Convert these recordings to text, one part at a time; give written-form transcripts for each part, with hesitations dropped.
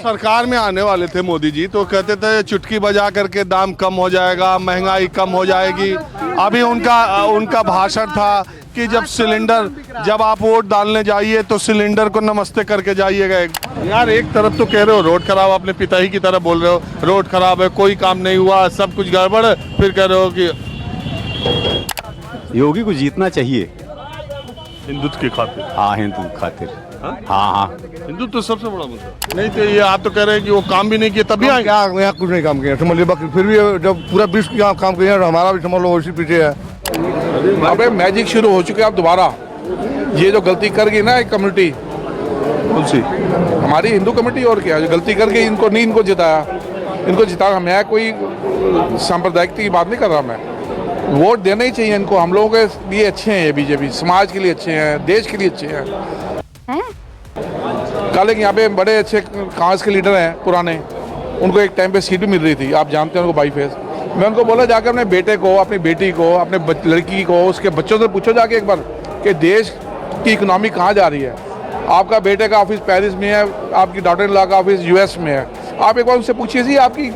सरकार में आने वाले थे मोदी जी तो कहते थे चुटकी बजा करके दाम कम हो जाएगा, महंगाई कम हो जाएगी। अभी उनका भाषण था कि जब आप वोट डालने जाइए तो सिलेंडर को नमस्ते करके जाइएगा। यार एक तरफ तो कह रहे हो रोड खराब, अपने पिता ही की तरह बोल रहे हो रोड खराब है, कोई काम नहीं हुआ, सब कुछ गड़बड़ है, फिर कह रहे हो कि योगी को जीतना चाहिए हिंदुत्व की खातिर। हाँ, हिंदू खातिर। हाँ, हिंदुत्व तो सबसे बड़ा मुद्दा नहीं तो ये आप तो कह रहे हैं कि वो काम भी नहीं किए तभी आए। क्या यहाँ कुछ नहीं काम किया समझ लो, बाकी फिर भी जब पूरा विश्व यहाँ काम किया हमारा भी समझ लो उसी पीछे है। अबे मैजिक शुरू हो चुके अब दोबारा। ये जो गलती कर गई ना एक कम्युनिटी, कौन सी? हमारी हिंदू कमेटी, और क्या जो गलती करके इनको जिताया। मैं कोई सांप्रदायिक की बात नहीं कर रहा, मैं वोट देना ही चाहिए इनको। हम लोगों के लिए अच्छे हैं ये बीजेपी, समाज के लिए अच्छे हैं, देश के लिए अच्छे हैं। कल एक यहाँ पे बड़े अच्छे कांग्रेस के लीडर हैं पुराने, उनको एक टाइम पे सीट भी मिल रही थी, आप जानते हैं उनको बाई फेस। मैं उनको बोला जाकर अपने बेटे को, अपनी बेटी को, अपने लड़की को, उसके बच्चों से पूछो जाके एक बार कि देश की इकोनॉमी कहाँ जा रही है। आपका बेटे का ऑफिस पेरिस में है, आपकी डॉटर इन लॉ का ऑफिस यूएस में है। आप एक बार उनसे पूछिए जी आपकी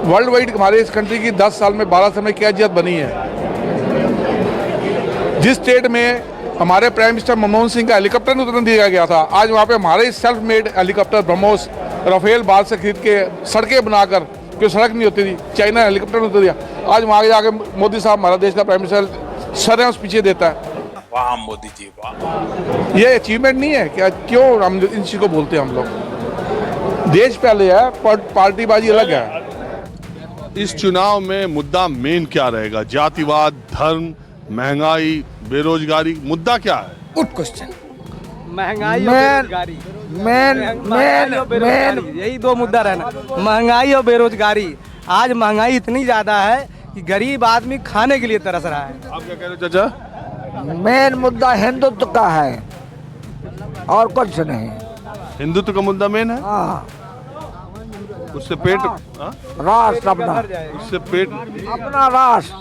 वर्ल्ड वाइड हमारे इस कंट्री की 10 साल में 12 साल में क्या इज्जत बनी है। जिस स्टेट में हमारे प्राइम मिनिस्टर मनमोहन सिंह का हेलीकॉप्टर नहीं उतरने दिया गया था, आज वहाँ पे हमारे self made helicopter BrahMos Rafale बाल से खरीद के सड़कें बनाकर, क्यों सड़क नहीं होती थी, चाइना हेलीकॉप्टर नहीं उतर दिया, आज वहाँ जाके मोदी साहब हमारा देश का प्राइम मिनिस्टर सर उस पीछे देता है। वाह मोदी जी वाह। ये अचीवमेंट नहीं है क्या? क्यों हम इन चीज़ को बोलते हैं? हम लोग देश पहले है, पार्टीबाजी अलग है। इस चुनाव में मुद्दा मेन क्या रहेगा? जातिवाद, धर्म, महंगाई, बेरोजगारी, मुद्दा क्या है? Good question. महंगाई और बेरोजगारी, मेन यही दो मुद्दा रहना, महंगाई और बेरोजगारी। आज महंगाई इतनी ज्यादा है कि गरीब आदमी खाने के लिए तरस रहा है। आप क्या कह रहे हो चाचा? मेन मुद्दा हिंदुत्व का है और कुछ नहीं। हिंदुत्व का मुद्दा मेन है। हाँ, उससे पेट राष्ट्र अपना, उससे पेट अपना राष्ट्र।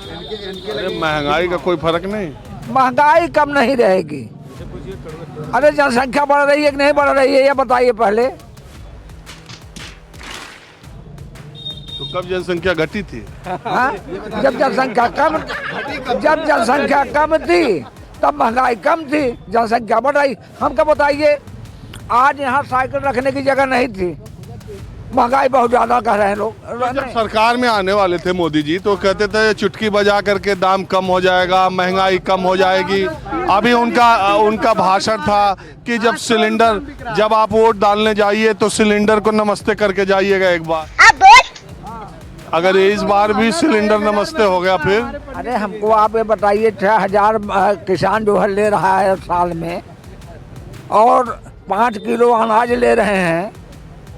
अरे महंगाई का कोई फर्क नहीं, महंगाई कम नहीं रहेगी। अरे जनसंख्या बढ़ रही है कि नहीं बढ़ रही है ये बताइए पहले। तो कब जनसंख्या घटी थी? हाँ? जब जनसंख्या कम थी तब महंगाई कम थी, जनसंख्या बढ़ रही। हम क्या बताइए, आज यहाँ साइकिल रखने की जगह नहीं थी, महंगाई बहुत ज्यादा कह रहे हैं लोग। जब सरकार में आने वाले थे मोदी जी तो कहते थे चुटकी बजा करके दाम कम हो जाएगा, महंगाई कम हो जाएगी। अभी उनका भाषण था कि जब आप वोट डालने जाइए तो सिलेंडर को नमस्ते करके जाइएगा एक बार। अगर इस बार भी सिलेंडर नमस्ते हो गया फिर? अरे हमको आप ये बताइए, 6000 किसान जो है ले रहा है साल में और 5 किलो अनाज ले रहे हैं,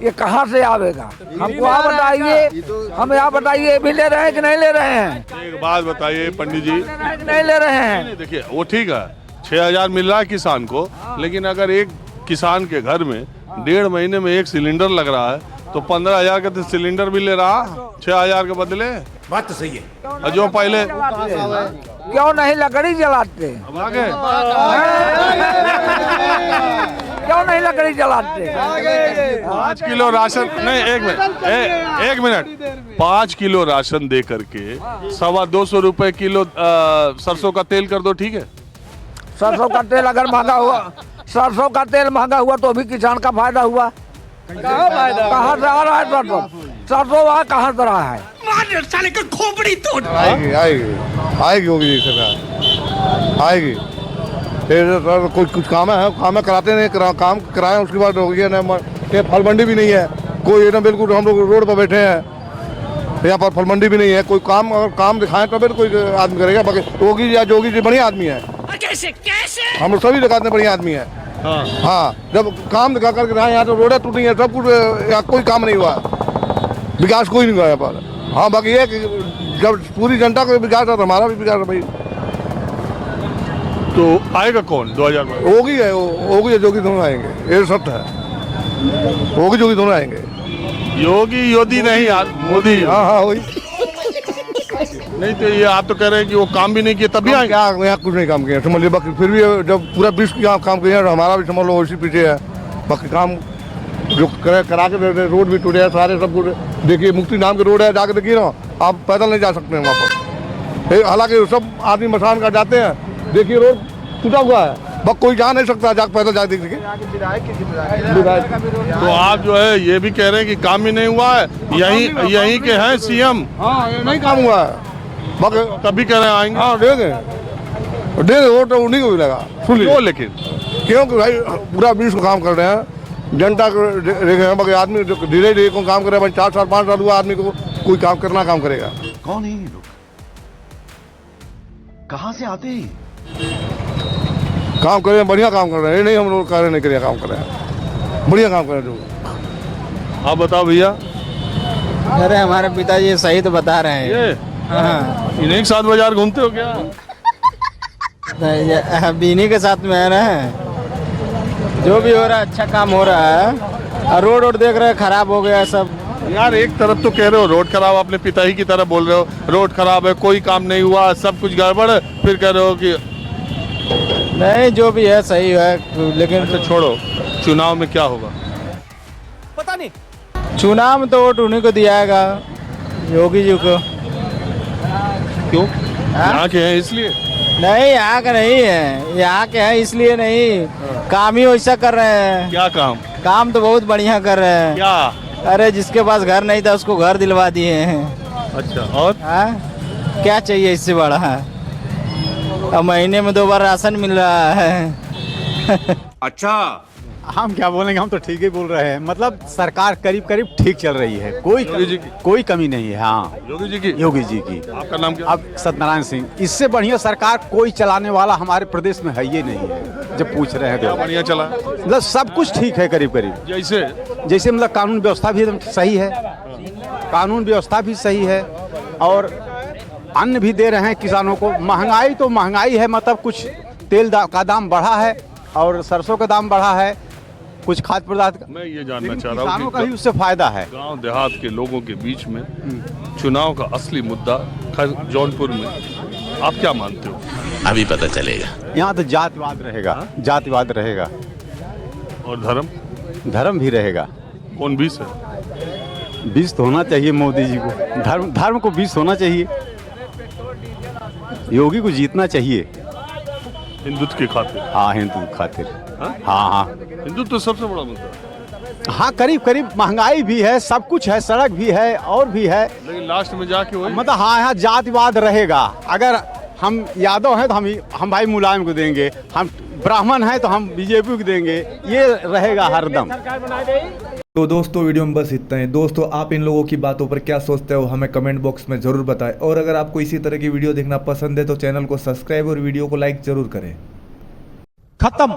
ये कहाँ से आवेगा? हमको आप बताइए, हमें आप बताइए, ये भी ले रहे हैं कि नहीं ले रहे हैं? एक बात बताइए पंडित जी, नहीं ले रहे हैं। देखिए वो ठीक है 6000 मिल रहा है किसान को, लेकिन अगर एक किसान के घर में 1.5 महीने में एक सिलेंडर लग रहा है तो 15,000 का तो सिलेंडर भी ले रहा, 6,000 के बदले। बात तो सही है। जो पहले क्यों नहीं लकड़ी जलाते? अब आ गए। क्यों नहीं लकड़ी जलाते? 5 किलो राशन नहीं, एक मिनट 5 किलो राशन दे करके 250 रुपए किलो सरसों का तेल कर दो, ठीक है? सरसों का तेल अगर महंगा हुआ, सरसों का तेल महंगा हुआ तो भी किसान का फायदा हुआ। कहाँ से आ रहा है सरसों? सरसों वहाँ कहाँ से रहा है? साले का खोपड़ी तोड़। आएगी योगी जी सरकार आएगी। फिर कोई कुछ काम कराते नहीं, काम कराए उसके बाद होगी ना। फल मंडी भी नहीं है कोई, ना बिल्कुल हम लोग रोड पर बैठे हैं, यहाँ पर फल मंडी भी नहीं है। कोई काम, अगर काम दिखाएं तो फिर कोई आदमी करेगा। बाकी जोगी जी बढ़िया आदमी है, कैसे हम लोग सभी दिखाते बढ़िया आदमी है। हाँ, जब काम दिखा करके रहा, यहाँ तो रोडें टूटी हैं, सब कुछ, यहाँ कोई काम नहीं हुआ, विकास कोई नहीं हुआ यहाँ पर। हाँ, बाकी ये जब पूरी जनता का विकास है तो हमारा भी विकास है भाई। तो आएगा कौन 2022? होगी है जोगी दोनों आएंगे, ये सत्य है। होगी जोगी दोनों आएंगे। योगी नहीं यार, मोदी। हाँ वही। नहीं तो ये आप तो कह रहे हैं कि वो काम भी नहीं किए तभी आएंगे। क्या यहाँ कुछ नहीं काम किया समझ लीजिए, बाकी फिर भी जब पूरा विश्व यहाँ काम किया तो हमारा भी समझ लो उसी पीछे है। बाकी काम जो करा के रोड भी टूटे हैं सारे, सब कुछ देखिए। मुक्ति नाम के रोड है, जाके देखिए ना, आप पैदल नहीं जा सकते हैं वहाँ पर। हालांकि सब आदमी मसान का जाते हैं, देखिए रोड टूटा हुआ है, बस कोई जा नहीं सकता, जाके पैदल जा देखिए। तो आप जो है ये भी कह रहे हैं कि काम ही नहीं हुआ है, यहीं के हैं सीएम। हाँ, ये नहीं काम हुआ है, बाकी तभी कह रहे हैं आएंगे। हाँ दे दें वोट तो उन्हीं को मिलेगा। क्यों लेकिन? क्योंकि भाई पूरा 20 को काम कर रहे हैं, जनता को देखे हैं, बाकी आदमी धीरे धीरे को काम करे। भाई 4 साल 5 साल हुआ आदमी को, कोई काम करना काम करेगा। कौन है ये लोग? कहाँ से आते हैं? काम कर रहे हैं, बढ़िया काम कर रहे हैं। ये नहीं हम लोग कह रहे नहीं करिए, काम कर रहे हैं, बढ़िया काम कर रहे हैं जो। आप बताओ भैया। अरे हमारे पिताजी सही तो बता रहे हैं। ये हाँ, इन्हीं के साथ बाजार घूमते हो क्या? बीनी के साथ में है ना, जो भी हो रहा है अच्छा काम हो रहा है। और रोड देख रहे हैं खराब हो गया सब। यार एक तरफ तो कह रहे हो रोड खराब, अपने पिता ही की तरह बोल रहे हो रोड खराब है, कोई काम नहीं हुआ, सब कुछ गड़बड़ है, फिर कह रहे हो कि नहीं जो भी है सही है। लेकिन अच्छा छोड़ो, चुनाव में क्या होगा? पता नहीं। चुनाव में तो वोट उन्हीं को दियाएगा, योगी जी को। क्यों? यहाँ के हैं इसलिए? नहीं यहाँ का नहीं है, यहाँ के हैं इसलिए नहीं, काम ही वैसा कर रहे हैं। क्या काम? काम तो बहुत बढ़िया कर रहे हैं। क्या? अरे जिसके पास घर नहीं था उसको घर दिलवा दिए हैं। अच्छा, और हाँ, क्या चाहिए इससे बड़ा? अब महीने में 2 बार राशन मिल रहा है। अच्छा, हम क्या बोलेंगे, हम तो ठीक ही बोल रहे हैं। मतलब सरकार करीब करीब ठीक चल रही है, कोई कमी नहीं है। हाँ, योगी जी की। योगी जी की। आपका नाम क्या? अब सत्यनारायण सिंह। इससे बढ़िया सरकार कोई चलाने वाला हमारे प्रदेश में है ही नहीं है। जब पूछ रहे हैं क्या तो बढ़िया चला? मतलब सब कुछ ठीक है करीब करीब। जैसे मतलब कानून व्यवस्था भी एकदम सही है, कानून व्यवस्था भी सही है, और अन्न भी दे रहे हैं किसानों को। महंगाई तो महंगाई है, मतलब कुछ तेल का दाम बढ़ा है और सरसों का दाम बढ़ा है, कुछ खाद्य पदार्थ का। मैं ये जानना चाह रहा किसानों हूँ का भी उससे फायदा है। गांव देहात के लोगों के बीच में चुनाव का असली मुद्दा खैर जौनपुर में, आप क्या मानते हो? अभी पता चलेगा। यहाँ तो जातिवाद रहेगा, जातिवाद रहेगा, और धर्म? धर्म भी रहेगा। कौन 20 है? 20 तो होना चाहिए मोदी जी को, धर्म को 20 होना चाहिए। योगी को जीतना चाहिए हिंदुत्व के खातिर। हाँ, हिंदू खातिर। हाँ? हाँ, हिंदुत्व तो सबसे बड़ा मुद्दा है। हाँ, करीब करीब महंगाई भी है, सब कुछ है, सड़क भी है और भी है, लेकिन लास्ट में जाके वही मतलब हाँ, यहाँ जातिवाद रहेगा। अगर हम यादव हैं तो हम भाई मुलायम को देंगे, हम ब्राह्मण हैं तो हम बीजेपी को देंगे, ये रहेगा हरदम। तो दोस्तों वीडियो में बस इतना ही। दोस्तों आप इन लोगों की बातों पर क्या सोचते हो हमें कमेंट बॉक्स में ज़रूर बताएं, और अगर आपको इसी तरह की वीडियो देखना पसंद है तो चैनल को सब्सक्राइब और वीडियो को लाइक ज़रूर करें। खत्म।